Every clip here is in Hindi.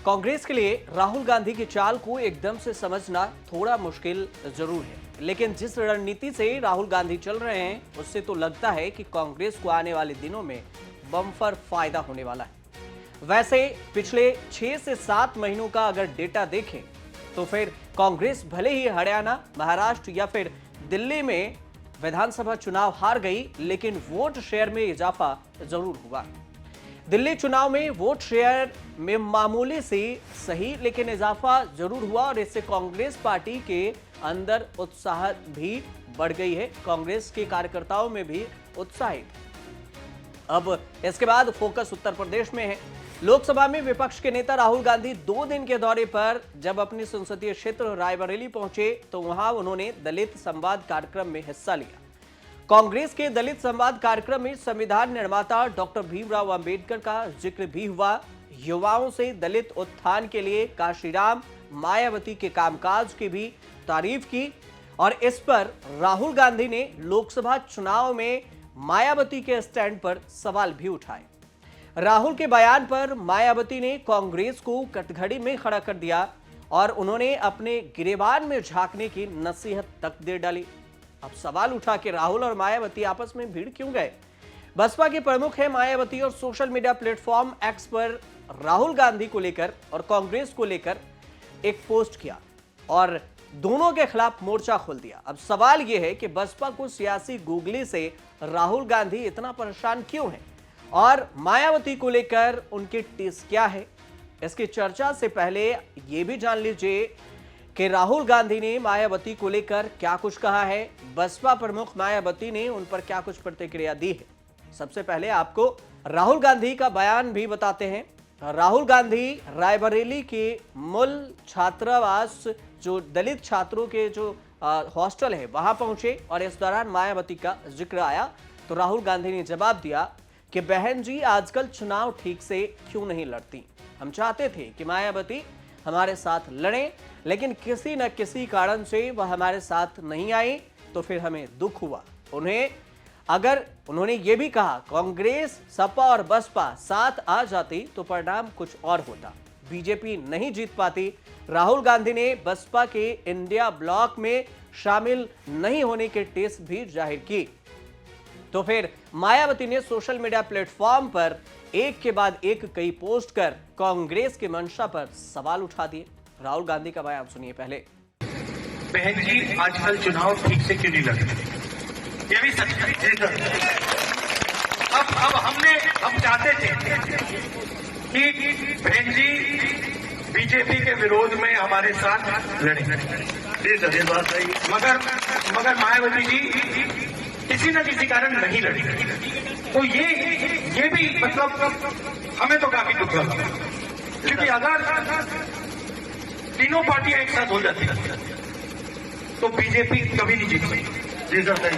कांग्रेस के लिए राहुल गांधी की चाल को एकदम से समझना थोड़ा मुश्किल जरूर है, लेकिन जिस रणनीति से राहुल गांधी चल रहे हैं उससे तो लगता है कि कांग्रेस को आने वाले दिनों में बम्पर फायदा होने वाला है। वैसे पिछले 6 से 7 महीनों का अगर डेटा देखें तो फिर कांग्रेस भले ही हरियाणा, महाराष्ट्र या फिर दिल्ली में विधानसभा चुनाव हार गई, लेकिन वोट शेयर में इजाफा जरूर हुआ। दिल्ली चुनाव में वोट शेयर में मामूली से सही लेकिन इजाफा जरूर हुआ और इससे कांग्रेस पार्टी के अंदर उत्साह भी बढ़ गई है। कांग्रेस के कार्यकर्ताओं में भी उत्साहित। अब इसके बाद फोकस उत्तर प्रदेश में है। लोकसभा में विपक्ष के नेता राहुल गांधी 2 दिन के दौरे पर जब अपने संसदीय क्षेत्र रायबरेली पहुंचे तो वहां उन्होंने दलित संवाद कार्यक्रम में हिस्सा लिया। कांग्रेस के दलित संवाद कार्यक्रम में संविधान निर्माता डॉक्टर भीमराव अंबेडकर का जिक्र भी हुआ। युवाओं से दलित उत्थान के लिए काशीराम, मायावती के कामकाज की भी तारीफ की और इस पर राहुल गांधी ने लोकसभा चुनाव में मायावती के स्टैंड पर सवाल भी उठाए। राहुल के बयान पर मायावती ने कांग्रेस को कटघड़ी में खड़ा कर दिया और उन्होंने अपने गिरेबान में झांकने की नसीहत तक दे डाली। अब सवाल उठा कि राहुल और मायावती आपस में भिड़ क्यों गए। बसपा के प्रमुख है मायावती और सोशल मीडिया प्लेटफॉर्म एक्स पर राहुल गांधी को लेकर और कांग्रेस को लेकर एक पोस्ट किया और दोनों के खिलाफ मोर्चा खोल दिया। अब सवाल यह है कि बसपा को सियासी गूगली से राहुल गांधी इतना परेशान क्यों है और मायावती को लेकर उनकी टीस क्या है। इसकी चर्चा से पहले यह भी जान लीजिए कि राहुल गांधी ने मायावती को लेकर क्या कुछ कहा है, बसपा प्रमुख मायावती ने उन पर क्या कुछ प्रतिक्रिया दी है। सबसे पहले आपको राहुल गांधी का बयान भी बताते हैं। राहुल गांधी रायबरेली के मूल छात्रावास, जो दलित छात्रों के जो हॉस्टल है, वहां पहुंचे और इस दौरान मायावती का जिक्र आया तो राहुल गांधी ने जवाब दिया कि बहन जी, आजकल चुनाव ठीक से क्यों नहीं लड़ती। हम चाहते थे कि मायावती हमारे साथ लड़ें, लेकिन किसी न किसी कारण से वह हमारे साथ नहीं आई तो फिर हमें दुख हुआ। उन्होंने ये भी कहा कांग्रेस, सपा और बसपा साथ आ जाती तो परिणाम कुछ और होता, बीजेपी नहीं जीत पाती। राहुल गांधी ने बसपा के इंडिया ब्लॉक में शामिल नहीं होने के टेस भी जाहिर की। तो फिर मायावती ने सोशल मीडिया प्लेटफॉर्म पर एक के बाद एक कई पोस्ट कर कांग्रेस के मंशा पर सवाल उठा दिए। राहुल गांधी का बयान सुनिए पहले। बहन जी, आजकल चुनाव ठीक से क्यों नहीं लड़ रहे, ये भी सच है। अब हम चाहते थे कि बहन जी बीजेपी के विरोध में हमारे साथ लड़े, मगर मायावती जी किसी न किसी कारण नहीं लड़ी। तो ये भी मतलब हमें तो काफी दुख लगा, क्योंकि अगर तीनों पार्टियां एक साथ हो जाती तो बीजेपी कभी नहीं जीत सकती।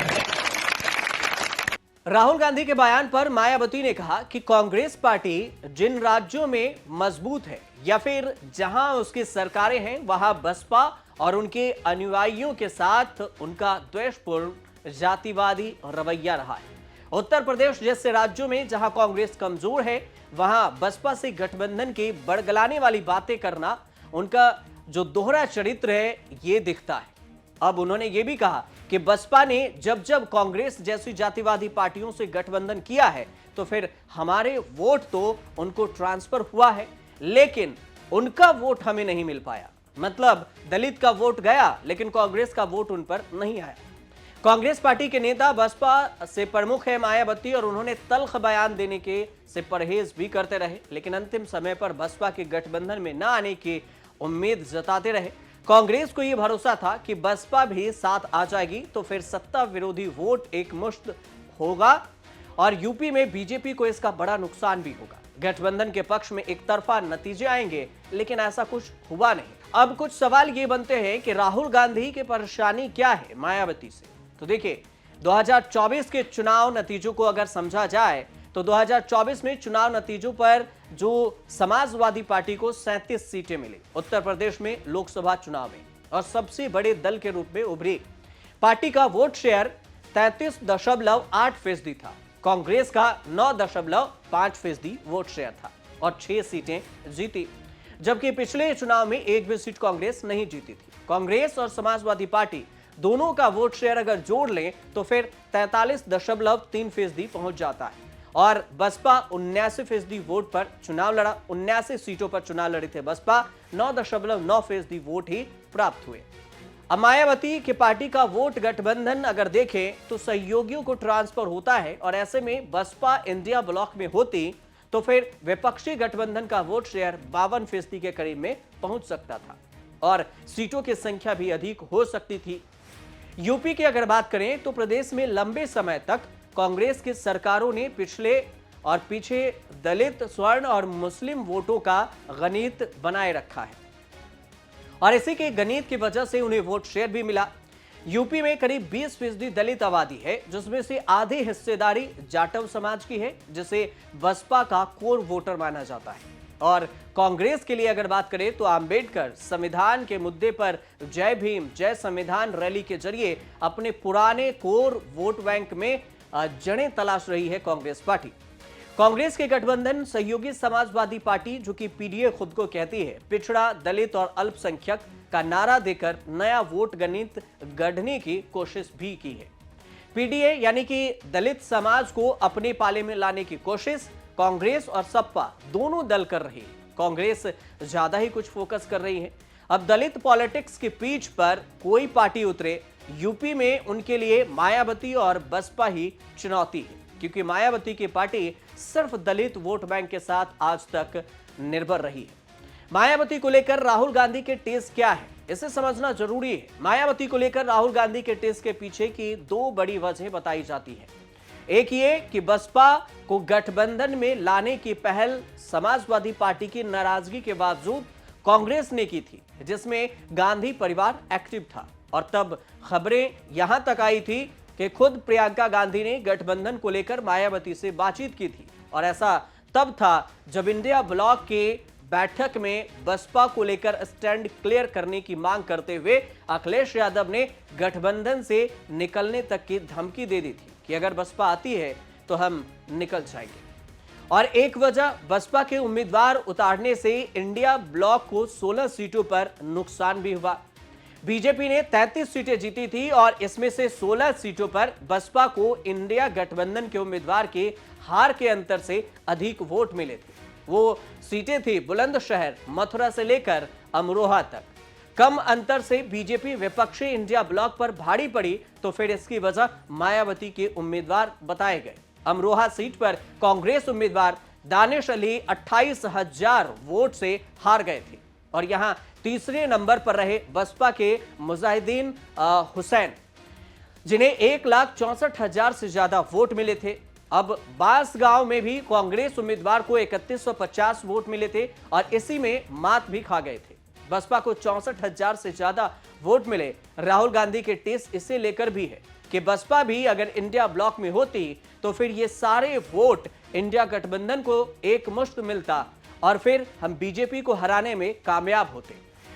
राहुल गांधी के बयान पर मायावती ने कहा कि कांग्रेस पार्टी जिन राज्यों में मजबूत है या फिर जहां उसकी सरकारें हैं, वहां बसपा और उनके अनुयायियों के साथ उनका द्वेषपूर्ण जातिवादी रवैया रहा है। उत्तर प्रदेश जैसे राज्यों में जहां कांग्रेस कमजोर है, वहां बसपा से गठबंधन की बड़गलाने वाली बातें करना, उनका जो दोहरा चरित्र है, ये दिखता है। अब उन्होंने ये भी कहा कि बसपा ने जब जब कांग्रेस जैसी जातिवादी पार्टियों से गठबंधन किया है तो फिर हमारे वोट तो उनको ट्रांसफर हुआ है, लेकिन उनका वोट हमें नहीं मिल पाया। मतलब दलित का वोट गया लेकिन कांग्रेस का वोट उन पर नहीं आया। कांग्रेस पार्टी के नेता बसपा से प्रमुख है मायावती और उन्होंने तल्ख बयान देने के से परहेज भी करते रहे, लेकिन अंतिम समय पर बसपा के गठबंधन में न आने की उम्मीद जताते रहे। कांग्रेस को यह भरोसा था कि बसपा भी साथ आ जाएगी तो फिर सत्ता विरोधी वोट एक मुश्त होगा और यूपी में बीजेपी को इसका बड़ा नुकसान भी होगा। गठबंधन के पक्ष में एक तरफा नतीजे आएंगे, लेकिन ऐसा कुछ हुआ नहीं। अब कुछ सवाल ये बनते हैं कि राहुल गांधी की परेशानी क्या है मायावती से। तो देखिए, 2024 के चुनाव नतीजों को अगर समझा जाए तो 2024 में चुनाव नतीजों पर जो समाजवादी पार्टी को 37 सीटें मिली उत्तर प्रदेश में लोकसभा चुनाव में और सबसे बड़े दल के रूप में उभरी। पार्टी का वोट शेयर 33.8% था। कांग्रेस का 9.5% वोट शेयर था और 6 सीटें जीती। जबकि पिछले चुनाव में एक भी सीट कांग्रेस नहीं जीती थी। कांग्रेस और समाजवादी पार्टी दोनों का वोट शेयर अगर जोड़ लें तो फिर 43.3% पहुंच जाता है और बसपा 79% वोट पर चुनाव लड़ा। 79 सीटों पर चुनाव लड़ी थे बसपा, 9.9% वोट ही प्राप्त हुए। अब मायावती की पार्टी का वोट गठबंधन अगर देखें तो सहयोगियों को ट्रांसफर होता है और ऐसे में बसपा इंडिया ब्लॉक में होती तो फिर विपक्षी गठबंधन का वोट शेयर 52% के करीब में पहुंच सकता था और सीटों की संख्या भी अधिक हो सकती थी। यूपी की अगर बात करें तो प्रदेश में लंबे समय तक कांग्रेस की सरकारों ने पीछे दलित, स्वर्ण और मुस्लिम वोटों का गणित बनाए रखा है और इसी के गणित की वजह से उन्हें वोट शेयर भी मिला। यूपी में करीब 20% दलित आबादी है, जिसमें से आधी हिस्सेदारी जाटव समाज की है, जिसे बसपा का कोर वोटर माना जाता है। और कांग्रेस के लिए अगर बात करें तो अंबेडकर संविधान के मुद्दे पर जय भीम जय संविधान रैली के जरिए अपने पुराने कोर वोट बैंक में जड़ें तलाश रही है कांग्रेस पार्टी। कांग्रेस के गठबंधन सहयोगी समाजवादी पार्टी, जो कि पीडीए खुद को कहती है, पिछड़ा, दलित और अल्पसंख्यक का नारा देकर नया वोट गणित गढ़ने की कोशिश भी की है। पीडीए यानी कि दलित समाज को अपने पाले में लाने की कोशिश कांग्रेस और सपा दोनों दल कर रही है। कांग्रेस ज्यादा ही कुछ फोकस कर रही है। अब दलित पॉलिटिक्स की पीच पर कोई पार्टी उतरे, यूपी में उनके लिए मायावती और बसपा ही चुनौती है, क्योंकि मायावती की पार्टी सिर्फ दलित वोट बैंक के साथ आज तक निर्भर रही है। मायावती को लेकर राहुल गांधी के टेस्ट क्या है, इसे समझना जरूरी है। मायावती को लेकर राहुल गांधी के टेस्ट के पीछे की दो बड़ी वजह बताई जाती है। एक ये कि बसपा को गठबंधन में लाने की पहल समाजवादी पार्टी की नाराजगी के बावजूद कांग्रेस ने की थी, जिसमें गांधी परिवार एक्टिव था और तब खबरें यहां तक आई थी कि खुद प्रियंका गांधी ने गठबंधन को लेकर मायावती से बातचीत की थी और ऐसा तब था जब इंडिया ब्लॉक के बैठक में बसपा को लेकर स्टैंड क्लियर करने की मांग करते हुए अखिलेश यादव ने गठबंधन से निकलने तक की धमकी दे दी थी कि अगर बसपा आती है तो हम निकल जाएंगे। और एक वजह बसपा के उम्मीदवार उतारने से इंडिया ब्लॉक को 16 सीटों पर नुकसान भी हुआ। बीजेपी ने 33 सीटें जीती थी और इसमें से 16 सीटों पर बसपा को इंडिया गठबंधन के उम्मीदवार के हार के अंतर से अधिक वोट मिले थे। वो सीटें थी बुलंदशहर, मथुरा से लेकर अमरोहा तक। कम अंतर से बीजेपी विपक्षी इंडिया ब्लॉक पर भारी पड़ी तो फिर इसकी वजह मायावती के उम्मीदवार बताए गए। अमरोहा सीट पर कांग्रेस उम्मीदवार दानिश अली 28,000 वोट से हार गए थे और यहां तीसरे नंबर पर रहे बसपा के मुजाहिदीन हुसैन, जिन्हें 1,64,000 से ज्यादा वोट मिले थे। अब बांसगांव में भी कांग्रेस उम्मीदवार को 3150 वोट मिले थे और इसी में मात भी खा गए थे। बसपा को 64,000 से ज्यादा वोट मिले। राहुल गांधी के टेस्ट इसे लेकर भी है कि बसपा भी अगर इंडिया ब्लॉक में होती तो फिर ये सारे वोट इंडिया गठबंधन को एक मुश्त मिलता और फिर हम बीजेपी को हराने में कामयाब होते।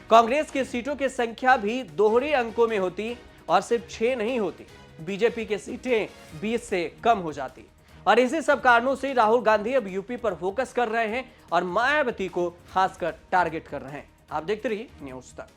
कांग्रेस की सीटों की संख्या भी दोहरे अंकों में होती और सिर्फ 6 नहीं होती, बीजेपी की सीटें 20 से कम हो जाती। और इसी सब कारणों से राहुल गांधी अब यूपी पर फोकस कर रहे हैं और मायावती को खासकर टारगेट कर रहे हैं। आप देखते रहिए न्यूज़ तक।